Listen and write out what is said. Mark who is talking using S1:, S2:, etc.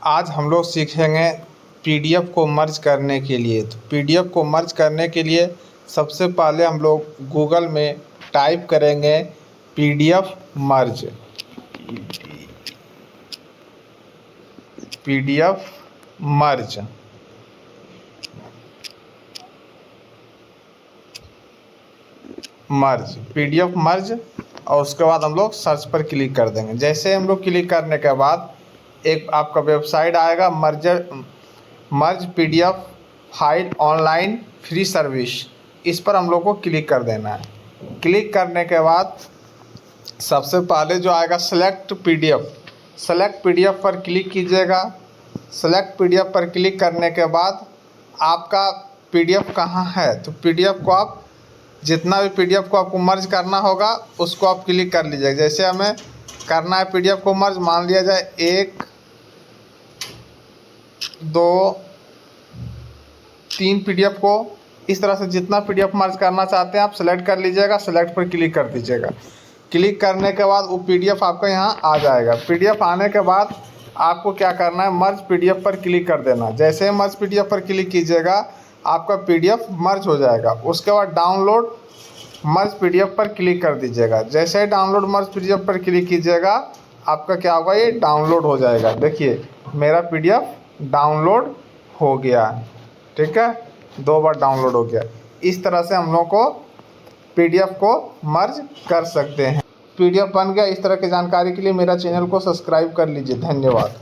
S1: आज हम लोग सीखेंगे पीडीएफ को मर्ज करने के लिए। तो पीडीएफ को मर्ज करने के लिए सबसे पहले हम लोग गूगल में टाइप करेंगे पीडीएफ मर्ज। पीडीएफ मर्ज पीडीएफ मर्ज और उसके बाद हम लोग सर्च पर क्लिक कर देंगे। जैसे हम लोग क्लिक करने के बाद एक आपका वेबसाइट आएगा merge PDF file online free service. इस पर हम लोग को क्लिक कर देना है। क्लिक करने के बाद सबसे पहले जो आएगा सेलेक्ट पीडीएफ पर क्लिक कीजिएगा। सेलेक्ट पीडीएफ पर क्लिक करने के बाद आपका पीडीएफ कहाँ है, तो पीडीएफ को आप जितना भी पीडीएफ को आपको मर्ज करना होगा उसको आप क्लिक कर लीजिएगा। जैसे हमें करना है पीडीएफ को मर्ज, मान लिया जाए 1 2 3 पीडीएफ को, इस तरह से जितना पीडीएफ मर्ज करना चाहते हैं आप सेलेक्ट कर लीजिएगा। सेलेक्ट पर क्लिक कर दीजिएगा। क्लिक करने के बाद वो पीडीएफ आपका यहाँ आ जाएगा। पीडीएफ आने के बाद आपको क्या करना है, मर्ज पीडीएफ पर क्लिक कर देना। जैसे मर्ज पीडीएफ पर क्लिक कीजिएगा आपका पीडीएफ मर्ज हो जाएगा। उसके बाद डाउनलोड मर्ज पीडीएफ पर क्लिक कर दीजिएगा। जैसे ही डाउनलोड मर्ज पीडीएफ पर क्लिक कीजिएगा आपका क्या होगा, ये डाउनलोड हो जाएगा। देखिए मेरा पीडीएफ डाउनलोड हो गया, ठीक है, 2 बार डाउनलोड हो गया। इस तरह से हम लोग को पीडीएफ को मर्ज कर सकते हैं। पीडीएफ बन गया। इस तरह की जानकारी के लिए मेरा चैनल को सब्सक्राइब कर लीजिए। धन्यवाद।